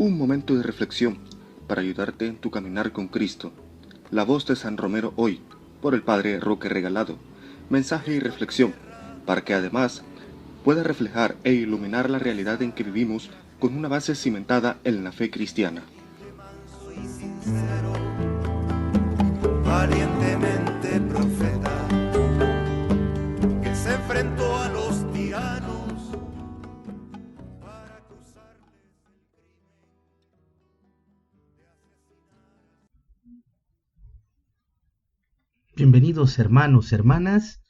Un momento de reflexión para ayudarte en tu caminar con Cristo. La voz de San Romero hoy, por el Padre Roque Regalado. Mensaje y reflexión, para que además pueda reflejar e iluminar la realidad en que vivimos con una base cimentada en la fe cristiana. Soy sincero, valientemente profeta, que se enfrentó a los tiranos para acusarles del crimen de asesinar. Bienvenidos hermanos, hermanas,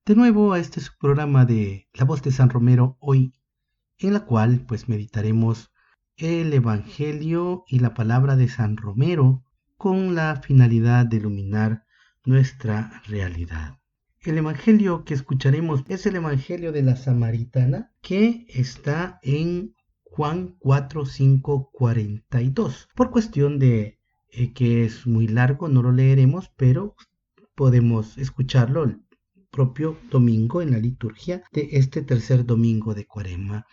de nuevo a este programa de La Voz de San Romero hoy, en la cual pues meditaremos el Evangelio y la palabra de San Romero con la finalidad de iluminar nuestra realidad. El Evangelio que escucharemos es el Evangelio de la Samaritana, que está en Juan 4, 5, 42. Por cuestión de que es muy largo, no lo leeremos, pero podemos escucharlo el propio domingo en la liturgia de este tercer domingo de Cuaresma.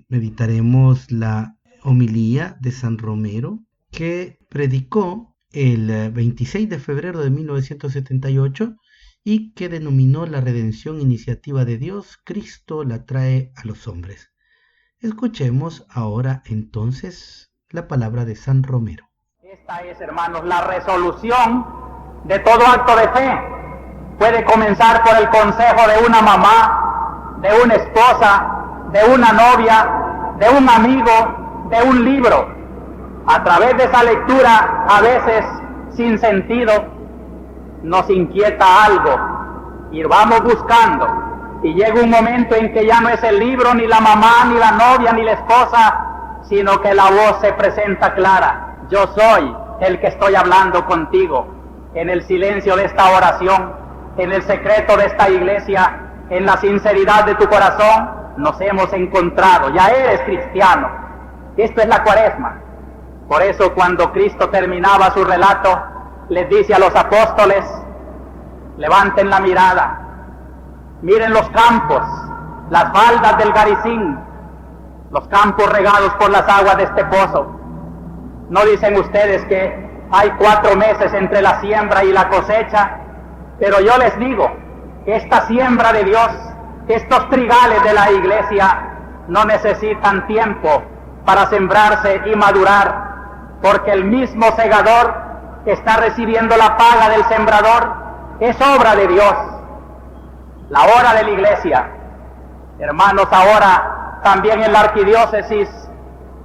Meditaremos la homilía de San Romero, que predicó el 26 de febrero de 1978 y que denominó la redención iniciativa de Dios. Cristo la trae a los hombres. Escuchemos ahora entonces la palabra de San Romero. Esta es, hermanos, la resolución de todo acto de fe. Puede comenzar por el consejo de una mamá, de una esposa, de una novia, de un amigo, de un libro. A través de esa lectura, a veces sin sentido, nos inquieta algo y vamos buscando. Y llega un momento en que ya no es el libro, ni la mamá, ni la novia, ni la esposa, sino que la voz se presenta clara. Yo soy el que estoy hablando contigo. En el silencio de esta oración, en el secreto de esta iglesia, en la sinceridad de tu corazón, nos hemos encontrado. Ya eres cristiano. Esto es la Cuaresma. Por eso cuando Cristo terminaba su relato, les dice a los apóstoles: levanten la mirada, miren los campos, las faldas del Garizim, los campos regados por las aguas de este pozo. ¿No dicen ustedes que hay 4 meses entre la siembra y la cosecha? Pero yo les digo que esta siembra de Dios, estos trigales de la iglesia, no necesitan tiempo para sembrarse y madurar, porque el mismo segador que está recibiendo la paga del sembrador es obra de Dios. La hora de la iglesia, hermanos, ahora también en la arquidiócesis,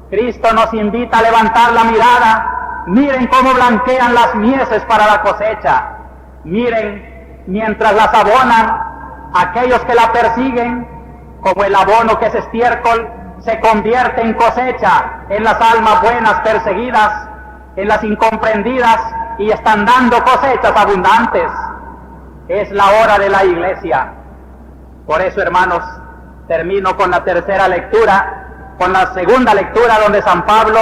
Cristo nos invita a levantar la mirada. Miren cómo blanquean las mieses para la cosecha. Miren, mientras las abonan, aquellos que la persiguen, como el abono que es estiércol, se convierte en cosecha en las almas buenas perseguidas, en las incomprendidas, y están dando cosechas abundantes. Es la hora de la iglesia. Por eso, hermanos, termino con la tercera lectura, con la segunda lectura donde San Pablo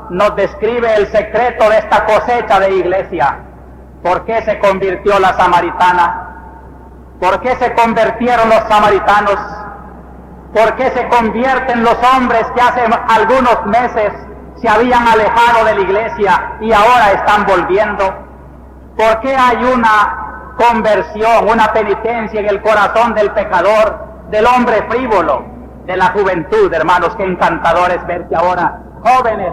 nos describe el secreto de esta cosecha de iglesia. ¿Por qué se convirtió la samaritana? ¿Por qué se convirtieron los samaritanos? ¿Por qué se convierten los hombres que hace algunos meses se habían alejado de la iglesia y ahora están volviendo? ¿Por qué hay una conversión, una penitencia en el corazón del pecador, del hombre frívolo, de la juventud? Hermanos, qué encantador es ver que ahora jóvenes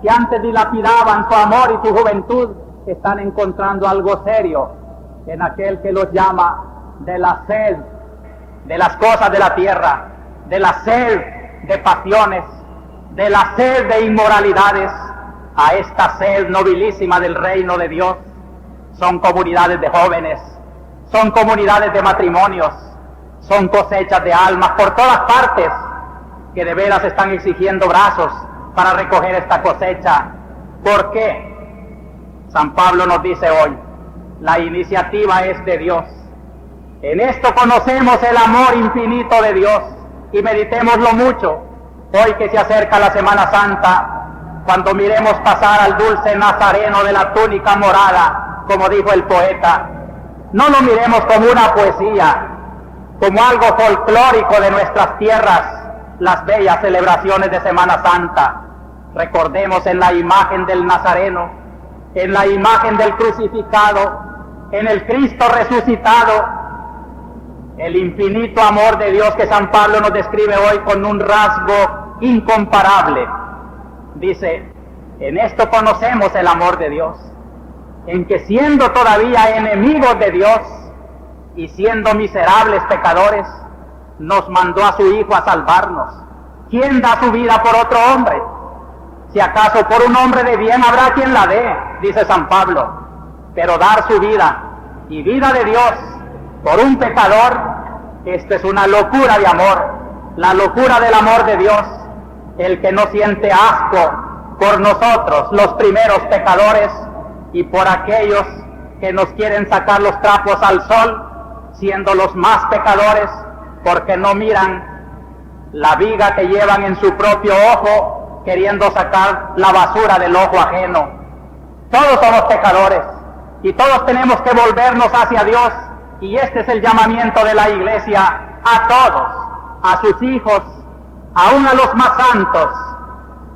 que antes dilapidaban su amor y su juventud están encontrando algo serio en aquel que los llama de la sed de las cosas de la tierra, de la sed de pasiones, de la sed de inmoralidades, a esta sed nobilísima del reino de Dios. Son comunidades de jóvenes, son comunidades de matrimonios, son cosechas de almas por todas partes que de veras están exigiendo brazos para recoger esta cosecha. ¿Por qué? San Pablo nos dice hoy, la iniciativa es de Dios. En esto conocemos el amor infinito de Dios y meditémoslo mucho. Hoy que se acerca la Semana Santa, cuando miremos pasar al dulce nazareno de la túnica morada, como dijo el poeta, no lo miremos como una poesía, como algo folclórico de nuestras tierras, las bellas celebraciones de Semana Santa. Recordemos en la imagen del Nazareno, en la imagen del crucificado, en el Cristo resucitado, el infinito amor de Dios que San Pablo nos describe hoy con un rasgo incomparable. Dice, en esto conocemos el amor de Dios, en que siendo todavía enemigos de Dios y siendo miserables pecadores, nos mandó a su Hijo a salvarnos. ¿Quién da su vida por otro hombre? Si acaso por un hombre de bien habrá quien la dé, dice San Pablo, pero dar su vida y vida de Dios por un pecador, esto es una locura de amor, la locura del amor de Dios, el que no siente asco por nosotros, los primeros pecadores, y por aquellos que nos quieren sacar los trapos al sol, siendo los más pecadores, porque no miran la viga que llevan en su propio ojo, queriendo sacar la basura del ojo ajeno. Todos somos pecadores y todos tenemos que volvernos hacia Dios, y este es el llamamiento de la Iglesia a todos, a sus hijos, aún a los más santos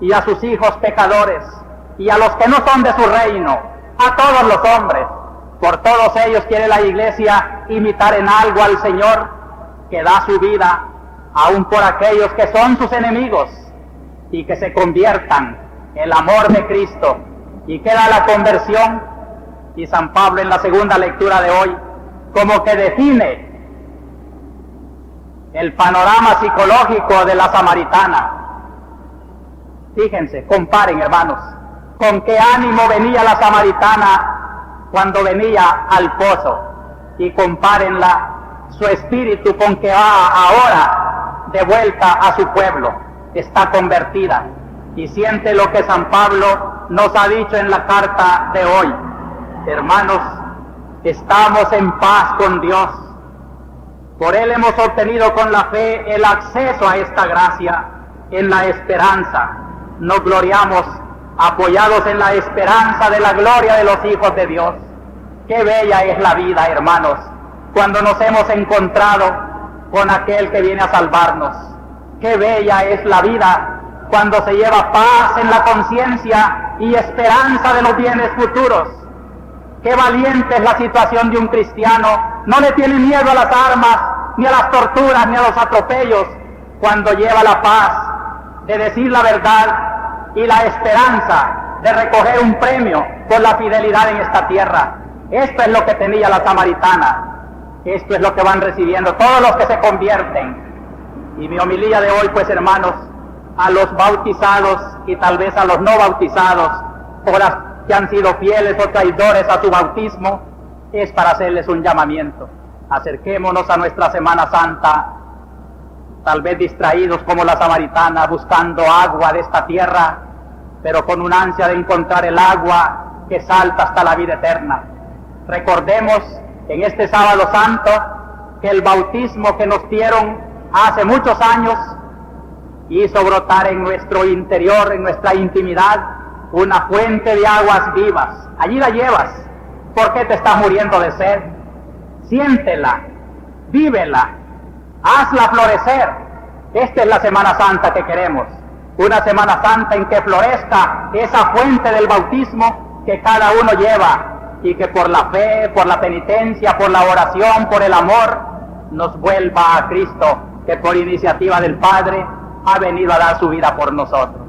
y a sus hijos pecadores y a los que no son de su reino, a todos los hombres. Por todos ellos quiere la Iglesia imitar en algo al Señor, que da su vida aún por aquellos que son sus enemigos, y que se conviertan en el amor de Cristo. Y queda la conversión, y San Pablo en la segunda lectura de hoy como que define el panorama psicológico de la samaritana. Fíjense, comparen, hermanos, con qué ánimo venía la samaritana cuando venía al pozo, y compárenla, su espíritu, con que va ahora de vuelta a su pueblo. Está convertida y siente lo que San Pablo nos ha dicho en la carta de hoy. Hermanos, estamos en paz con Dios. Por Él hemos obtenido con la fe el acceso a esta gracia en la esperanza. Nos gloriamos apoyados en la esperanza de la gloria de los hijos de Dios. Qué bella es la vida, hermanos, cuando nos hemos encontrado con aquel que viene a salvarnos. Qué bella es la vida cuando se lleva paz en la conciencia y esperanza de los bienes futuros. Qué valiente es la situación de un cristiano. No le tiene miedo a las armas, ni a las torturas, ni a los atropellos, cuando lleva la paz de decir la verdad y la esperanza de recoger un premio por la fidelidad en esta tierra. Esto es lo que tenía la samaritana. Esto es lo que van recibiendo todos los que se convierten. Y mi homilía de hoy, pues, hermanos, a los bautizados y tal vez a los no bautizados, o las que han sido fieles o traidores a su bautismo, es para hacerles un llamamiento. Acerquémonos a nuestra Semana Santa, tal vez distraídos como la samaritana, buscando agua de esta tierra, pero con un ansia de encontrar el agua que salta hasta la vida eterna. Recordemos en este Sábado Santo que el bautismo que nos dieron hace muchos años hizo brotar en nuestro interior, en nuestra intimidad, una fuente de aguas vivas. Allí la llevas. ¿Por qué te estás muriendo de sed? Siéntela, vívela, hazla florecer. Esta es la Semana Santa que queremos. Una Semana Santa en que florezca esa fuente del bautismo que cada uno lleva, y que por la fe, por la penitencia, por la oración, por el amor, nos vuelva a Cristo, que por iniciativa del Padre ha venido a dar su vida por nosotros.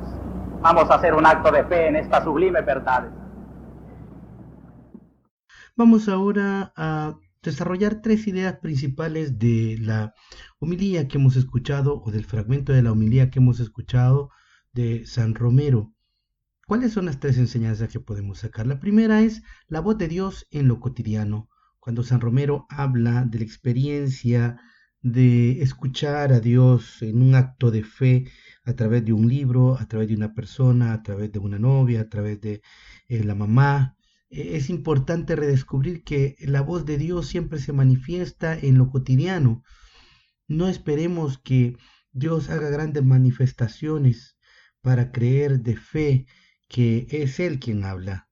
Vamos a hacer un acto de fe en estas sublimes verdades. Vamos ahora a desarrollar tres ideas principales de la homilía que hemos escuchado, o del fragmento de la homilía que hemos escuchado de San Romero. ¿Cuáles son las tres enseñanzas que podemos sacar? La primera es la voz de Dios en lo cotidiano. Cuando San Romero habla de la experiencia de escuchar a Dios en un acto de fe a través de un libro, a través de una persona, a través de una novia, a través de la mamá, es importante redescubrir que la voz de Dios siempre se manifiesta en lo cotidiano. No esperemos que Dios haga grandes manifestaciones para creer de fe que es Él quien habla.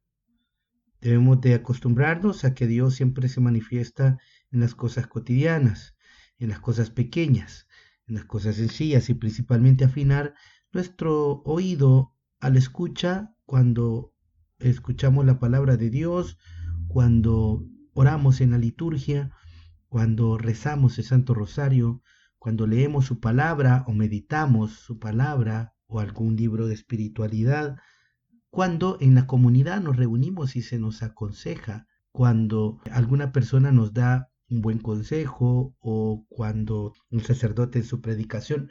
Debemos de acostumbrarnos a que Dios siempre se manifiesta en las cosas cotidianas, en las cosas pequeñas, en las cosas sencillas, y principalmente afinar nuestro oído a la escucha, cuando escuchamos la palabra de Dios, cuando oramos en la liturgia, cuando rezamos el Santo Rosario, cuando leemos su palabra o meditamos su palabra o algún libro de espiritualidad, cuando en la comunidad nos reunimos y se nos aconseja, cuando alguna persona nos da un buen consejo o cuando un sacerdote en su predicación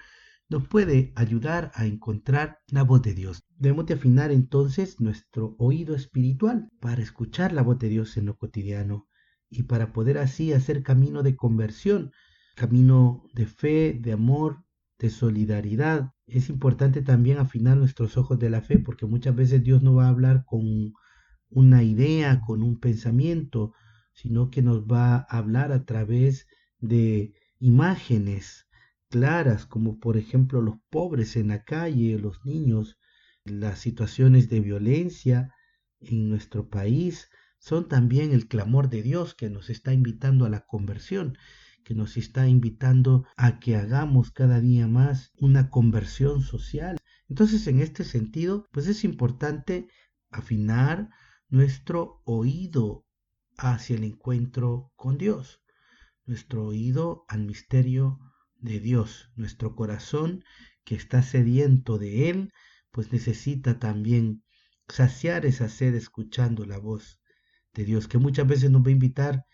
nos puede ayudar a encontrar la voz de Dios. Debemos de afinar entonces nuestro oído espiritual para escuchar la voz de Dios en lo cotidiano y para poder así hacer camino de conversión, camino de fe, de amor, de solidaridad. Es importante también afinar nuestros ojos de la fe porque muchas veces Dios no va a hablar con una idea, con un pensamiento, sino que nos va a hablar a través de imágenes claras, como por ejemplo los pobres en la calle, los niños, las situaciones de violencia en nuestro país, son también el clamor de Dios que nos está invitando a la conversión, que nos está invitando a que hagamos cada día más una conversión social. Entonces, en este sentido, pues es importante afinar nuestro oído hacia el encuentro con Dios, nuestro oído al misterio de Dios, nuestro corazón que está sediento de Él, pues necesita también saciar esa sed escuchando la voz de Dios, que muchas veces nos va a invitar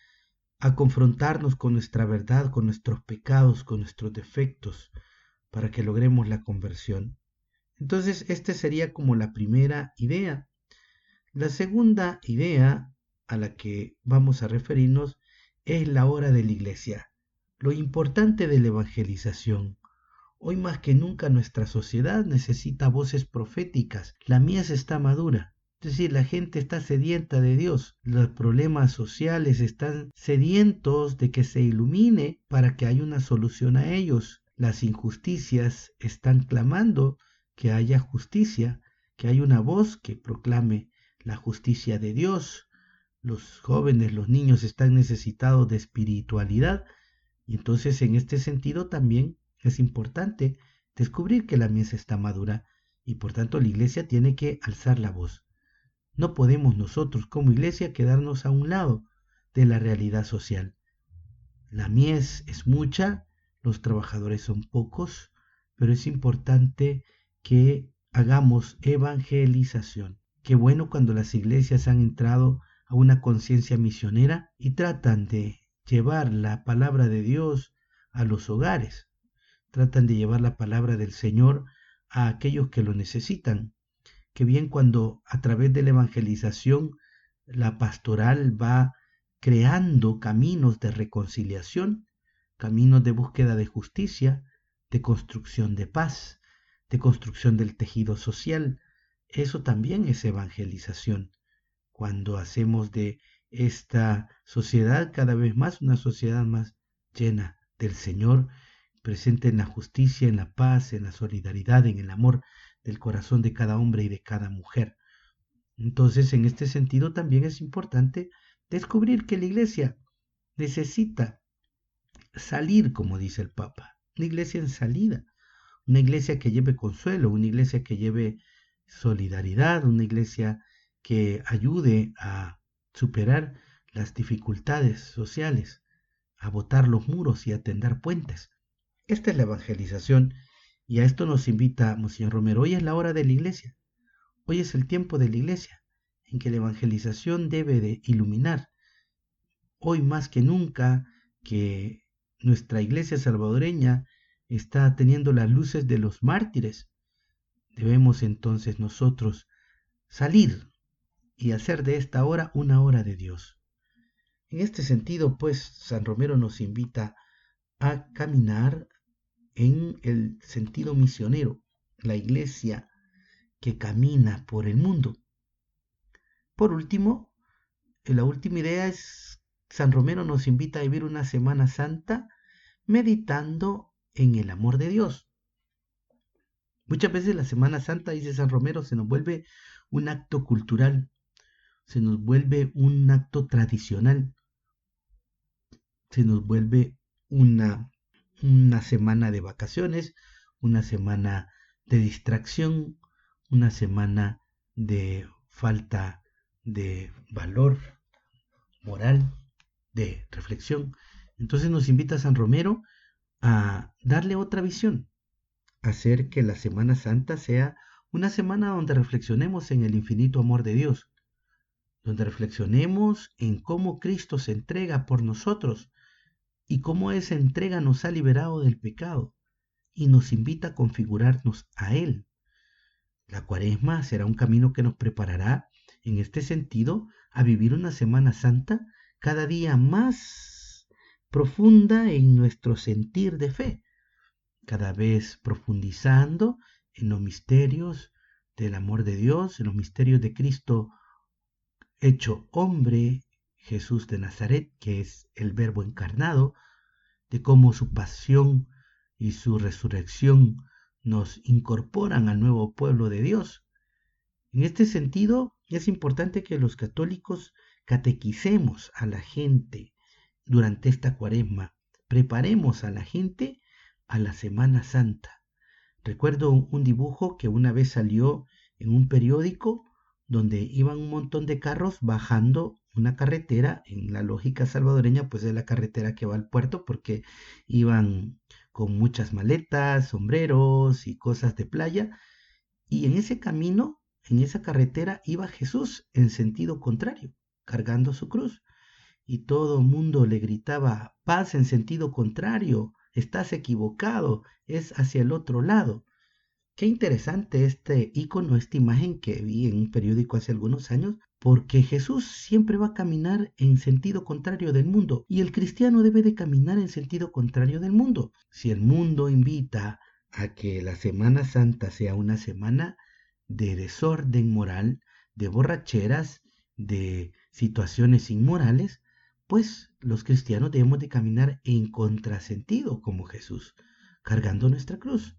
a confrontarnos con nuestra verdad, con nuestros pecados, con nuestros defectos, para que logremos la conversión. Entonces, esta sería como la primera idea. La segunda idea a la que vamos a referirnos es la hora de la iglesia. Lo importante de la evangelización. Hoy más que nunca nuestra sociedad necesita voces proféticas. La mies está madura. Es decir, la gente está sedienta de Dios. Los problemas sociales están sedientos de que se ilumine para que haya una solución a ellos. Las injusticias están clamando que haya justicia, que haya una voz que proclame la justicia de Dios. Los jóvenes, los niños están necesitados de espiritualidad. Y entonces en este sentido también es importante descubrir que la mies está madura y por tanto la iglesia tiene que alzar la voz. No podemos nosotros como iglesia quedarnos a un lado de la realidad social. La mies es mucha, los trabajadores son pocos, pero es importante que hagamos evangelización. Qué bueno cuando las iglesias han entrado a una conciencia misionera y tratan de llevar la palabra de Dios a los hogares, tratan de llevar la palabra del Señor a aquellos que lo necesitan. Que bien cuando a través de la evangelización la pastoral va creando caminos de reconciliación, caminos de búsqueda de justicia, de construcción de paz, de construcción del tejido social. Eso también es evangelización. Cuando hacemos de esta sociedad cada vez más una sociedad más llena del Señor, presente en la justicia, en la paz, en la solidaridad, en el amor del corazón de cada hombre y de cada mujer. Entonces, en este sentido también es importante descubrir que la iglesia necesita salir, como dice el Papa, una iglesia en salida, una iglesia que lleve consuelo, una iglesia que lleve solidaridad, una iglesia que ayude a superar las dificultades sociales, a botar los muros y a tender puentes. Esta es la evangelización y a esto nos invita Monseñor Romero. Hoy es la hora de la iglesia, hoy es el tiempo de la iglesia en que la evangelización debe de iluminar. Hoy más que nunca que nuestra iglesia salvadoreña está teniendo las luces de los mártires, debemos entonces nosotros salir y hacer de esta hora una hora de Dios. En este sentido, pues, San Romero nos invita a caminar en el sentido misionero, la iglesia que camina por el mundo. Por último, la última idea es, San Romero nos invita a vivir una Semana Santa meditando en el amor de Dios. Muchas veces la Semana Santa, dice San Romero, se nos vuelve un acto cultural, se nos vuelve un acto tradicional, se nos vuelve una semana de vacaciones, una semana de distracción, una semana de falta de valor moral, de reflexión. Entonces nos invita San Romero a darle otra visión, a hacer que la Semana Santa sea una semana donde reflexionemos en el infinito amor de Dios, donde reflexionemos en cómo Cristo se entrega por nosotros y cómo esa entrega nos ha liberado del pecado y nos invita a configurarnos a Él. La Cuaresma será un camino que nos preparará en este sentido a vivir una Semana Santa cada día más profunda en nuestro sentir de fe, cada vez profundizando en los misterios del amor de Dios, en los misterios de Cristo hecho hombre, Jesús de Nazaret, que es el Verbo encarnado, de cómo su pasión y su resurrección nos incorporan al nuevo pueblo de Dios. En este sentido, es importante que los católicos catequicemos a la gente durante esta Cuaresma, preparemos a la gente a la Semana Santa. Recuerdo un dibujo que una vez salió en un periódico donde iban un montón de carros bajando una carretera. En la lógica salvadoreña, pues es la carretera que va al puerto, porque iban con muchas maletas, sombreros y cosas de playa. Y en ese camino, en esa carretera, iba Jesús en sentido contrario, cargando su cruz. Y todo el mundo le gritaba: paz en sentido contrario, estás equivocado, es hacia el otro lado. Qué interesante este icono, esta imagen que vi en un periódico hace algunos años, porque Jesús siempre va a caminar en sentido contrario del mundo y el cristiano debe de caminar en sentido contrario del mundo. Si el mundo invita a que la Semana Santa sea una semana de desorden moral, de borracheras, de situaciones inmorales, pues los cristianos debemos de caminar en contrasentido como Jesús, cargando nuestra cruz.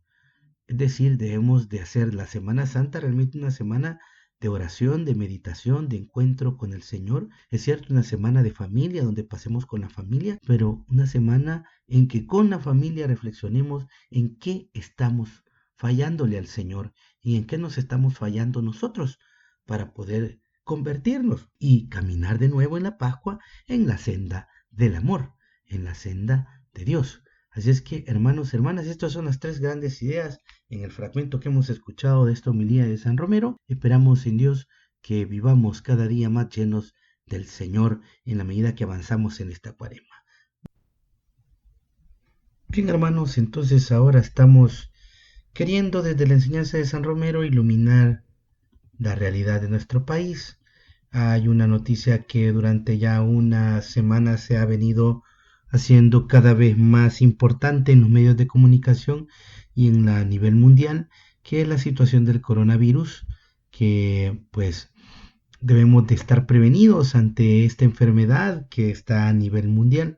Es decir, debemos de hacer la Semana Santa realmente una semana de oración, de meditación, de encuentro con el Señor. Es cierto, una semana de familia donde pasemos con la familia, pero una semana en que con la familia reflexionemos en qué estamos fallándole al Señor y en qué nos estamos fallando nosotros para poder convertirnos y caminar de nuevo en la Pascua en la senda del amor, en la senda de Dios. Así es que, hermanos, hermanas, estas son las tres grandes ideas en el fragmento que hemos escuchado de esta homilía de San Romero. Esperamos en Dios que vivamos cada día más llenos del Señor en la medida que avanzamos en esta Cuaresma. Bien, hermanos, entonces ahora estamos queriendo desde la enseñanza de San Romero iluminar la realidad de nuestro país. Hay una noticia que durante ya una semana se ha venido haciendo cada vez más importante en los medios de comunicación y en la nivel mundial, que es la situación del coronavirus, que pues debemos de estar prevenidos ante esta enfermedad que está a nivel mundial.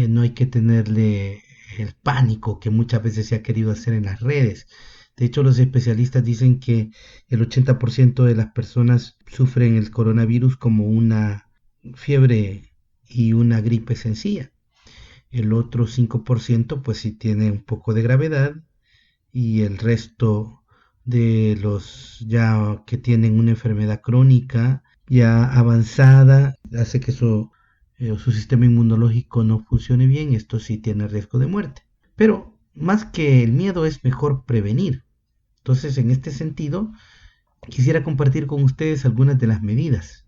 No hay que tenerle el pánico que muchas veces se ha querido hacer en las redes. De hecho, los especialistas dicen que el 80% de las personas sufren el coronavirus como una fiebre y una gripe sencilla. El otro 5% pues sí tiene un poco de gravedad, y el resto de los ya que tienen una enfermedad crónica ya avanzada hace que su sistema inmunológico no funcione bien. Esto sí tiene riesgo de muerte. Pero más que el miedo es mejor prevenir. Entonces, en este sentido, quisiera compartir con ustedes algunas de las medidas.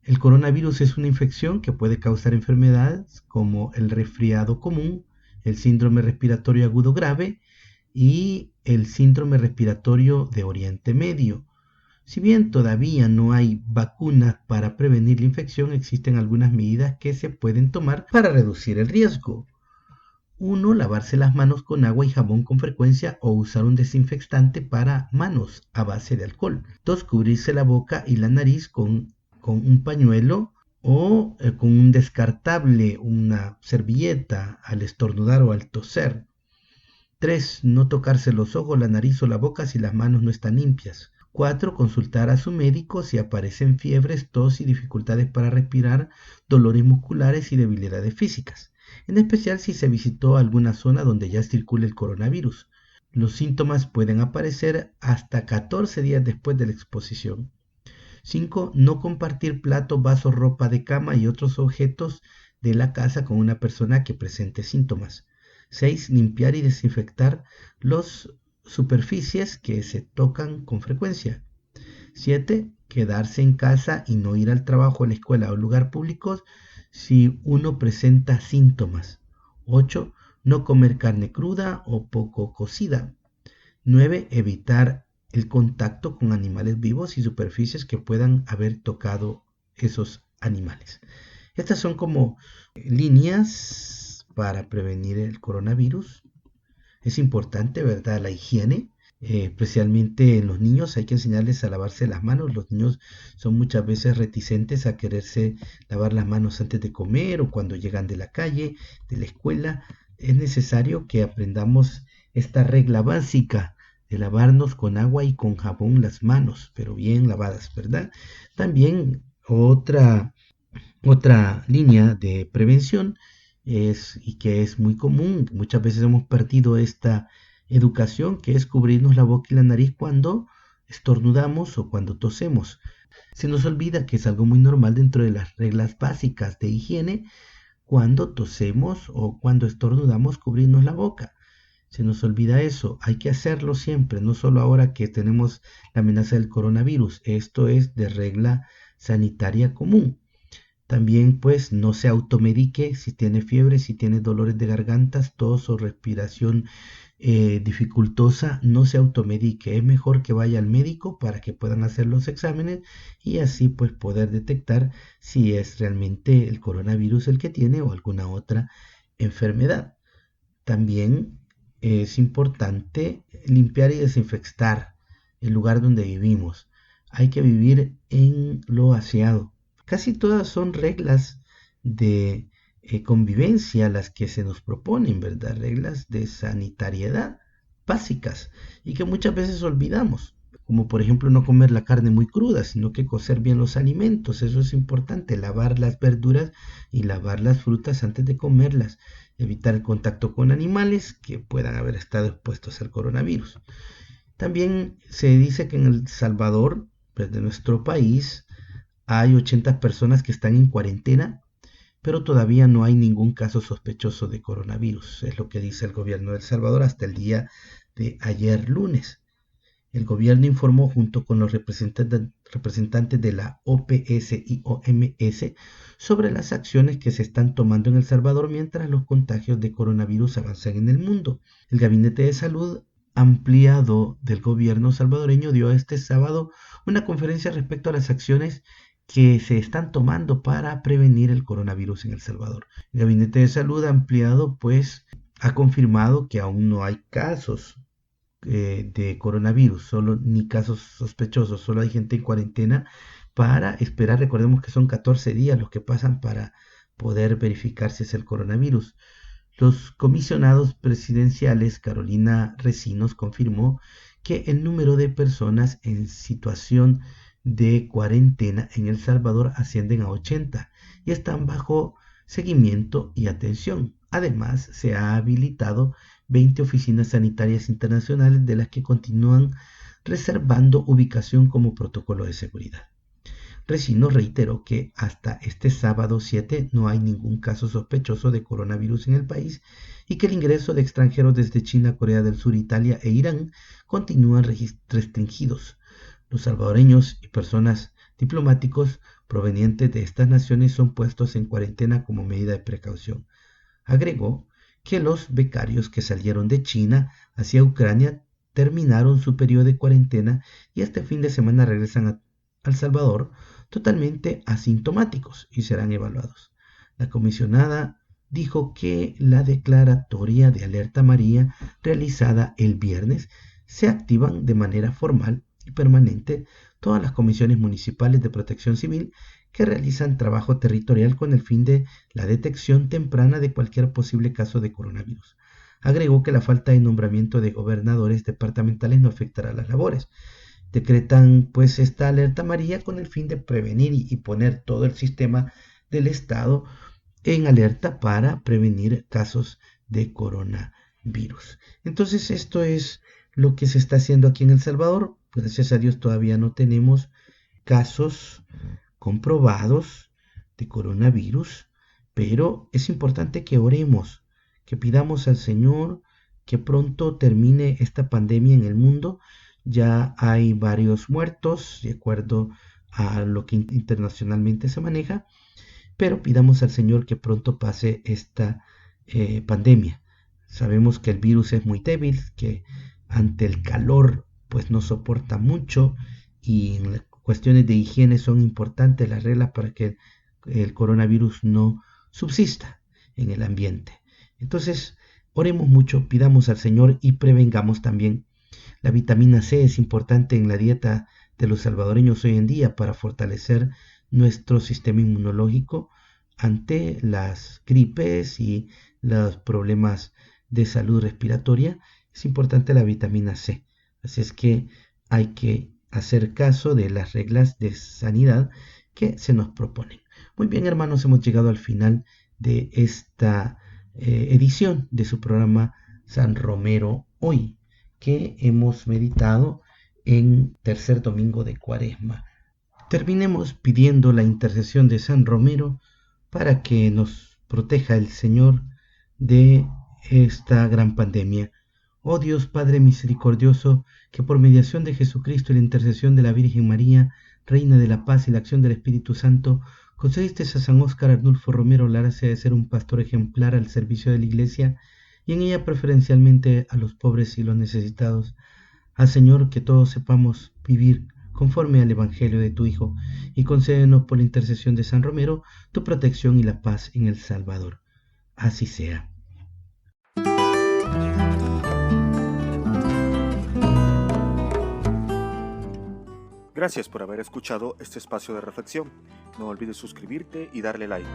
El coronavirus es una infección que puede causar enfermedades como el resfriado común, el síndrome respiratorio agudo grave y el síndrome respiratorio de Oriente Medio. Si bien todavía no hay vacunas para prevenir la infección, existen algunas medidas que se pueden tomar para reducir el riesgo. 1. Lavarse las manos con agua y jabón con frecuencia o usar un desinfectante para manos a base de alcohol. 2. Cubrirse la boca y la nariz con un pañuelo o con un descartable, una servilleta, al estornudar o al toser. 3. No tocarse los ojos, la nariz o la boca si las manos no están limpias. 4. Consultar a su médico si aparecen fiebres, tos y dificultades para respirar, dolores musculares y debilidades físicas, en especial si se visitó alguna zona donde ya circula el coronavirus. Los síntomas pueden aparecer hasta 14 días después de la exposición. 5. No compartir platos, vasos, ropa de cama y otros objetos de la casa con una persona que presente síntomas. 6. Limpiar y desinfectar las superficies que se tocan con frecuencia. 7. Quedarse en casa y no ir al trabajo, a la escuela o lugar público si uno presenta síntomas. 8. No comer carne cruda o poco cocida. 9. Evitar el contacto con animales vivos y superficies que puedan haber tocado esos animales. Estas son como líneas para prevenir el coronavirus. Es importante, ¿verdad?, la higiene. Especialmente en los niños hay que enseñarles a lavarse las manos. Los niños son muchas veces reticentes a quererse lavar las manos antes de comer o cuando llegan de la calle, de la escuela. Es necesario que aprendamos esta regla básica de lavarnos con agua y con jabón las manos, pero bien lavadas, ¿verdad? También otra línea de prevención y que es muy común, muchas veces hemos perdido esta educación, que es cubrirnos la boca y la nariz cuando estornudamos o cuando tosemos. Se nos olvida que es algo muy normal dentro de las reglas básicas de higiene cuando tosemos o cuando estornudamos cubrirnos la boca. Se nos olvida eso, hay que hacerlo siempre, no solo ahora que tenemos la amenaza del coronavirus. Esto es de regla sanitaria común. También pues no se automedique si tiene fiebre, si tiene dolores de garganta, tos o respiración dificultosa, no se automedique. Es mejor que vaya al médico para que puedan hacer los exámenes y así pues poder detectar si es realmente el coronavirus el que tiene o alguna otra enfermedad. También es importante limpiar y desinfectar el lugar donde vivimos. Hay que vivir en lo aseado. Casi todas son reglas de convivencia las que se nos proponen, ¿verdad? Reglas de sanitariedad básicas y que muchas veces olvidamos, como por ejemplo no comer la carne muy cruda, sino que cocer bien los alimentos. Eso es importante, lavar las verduras y lavar las frutas antes de comerlas, evitar el contacto con animales que puedan haber estado expuestos al coronavirus. También se dice que en El Salvador, pues de nuestro país, hay 80 personas que están en cuarentena, pero todavía no hay ningún caso sospechoso de coronavirus. Es lo que dice el gobierno de El Salvador hasta el día de ayer lunes. El gobierno informó junto con los representantes de la OPS y OMS sobre las acciones que se están tomando en El Salvador mientras los contagios de coronavirus avanzan en el mundo. El Gabinete de Salud ampliado del gobierno salvadoreño dio este sábado una conferencia respecto a las acciones que se están tomando para prevenir el coronavirus en El Salvador. El Gabinete de Salud ampliado pues ha confirmado que aún no hay casos de coronavirus, ni casos sospechosos, solo hay gente en cuarentena para esperar. Recordemos que son 14 días los que pasan para poder verificar si es el coronavirus. Los comisionados presidenciales Carolina Recinos confirmó que el número de personas en situación de cuarentena en El Salvador ascienden a 80 y están bajo seguimiento y atención. Además, se ha habilitado 20 oficinas sanitarias internacionales de las que continúan reservando ubicación como protocolo de seguridad. Recinos reiteró que hasta este sábado 7 no hay ningún caso sospechoso de coronavirus en el país y que el ingreso de extranjeros desde China, Corea del Sur, Italia e Irán continúan restringidos. Los salvadoreños y personas diplomáticos provenientes de estas naciones son puestos en cuarentena como medida de precaución. Agregó que los becarios que salieron de China hacia Ucrania terminaron su periodo de cuarentena y este fin de semana regresan a El Salvador totalmente asintomáticos y serán evaluados. La comisionada dijo que la declaratoria de alerta amarilla realizada el viernes se activan de manera formal y permanente todas las comisiones municipales de protección civil que realizan trabajo territorial con el fin de la detección temprana de cualquier posible caso de coronavirus. Agregó que la falta de nombramiento de gobernadores departamentales no afectará las labores. Decretan pues esta alerta amarilla con el fin de prevenir y poner todo el sistema del Estado en alerta para prevenir casos de coronavirus. virus. Entonces esto es lo que se está haciendo aquí en El Salvador. Gracias a Dios todavía no tenemos casos comprobados de coronavirus, pero es importante que oremos, que pidamos al Señor que pronto termine esta pandemia en el mundo. Ya hay varios muertos, de acuerdo a lo que internacionalmente se maneja, pero pidamos al Señor que pronto pase esta pandemia. Sabemos que el virus es muy débil, que ante el calor pues no soporta mucho, y en las cuestiones de higiene son importantes las reglas para que el coronavirus no subsista en el ambiente. Entonces, oremos mucho, pidamos al Señor y prevengamos también. La vitamina C es importante en la dieta de los salvadoreños hoy en día para fortalecer nuestro sistema inmunológico ante las gripes y los problemas de salud respiratoria. Es importante la vitamina C. Así es que hay que hacer caso de las reglas de sanidad que se nos proponen. Muy bien, hermanos, hemos llegado al final de esta edición de su programa San Romero Hoy, que hemos meditado en tercer domingo de Cuaresma. Terminemos pidiendo la intercesión de San Romero para que nos proteja el Señor de esta gran pandemia. Oh Dios Padre misericordioso, que por mediación de Jesucristo y la intercesión de la Virgen María, Reina de la Paz y la acción del Espíritu Santo, concediste a San Óscar Arnulfo Romero la gracia de ser un pastor ejemplar al servicio de la Iglesia, y en ella preferencialmente a los pobres y los necesitados. Haz, Señor, que todos sepamos vivir conforme al Evangelio de tu Hijo, y concédenos por la intercesión de San Romero tu protección y la paz en El Salvador. Así sea. Gracias por haber escuchado este espacio de reflexión. No olvides suscribirte y darle like.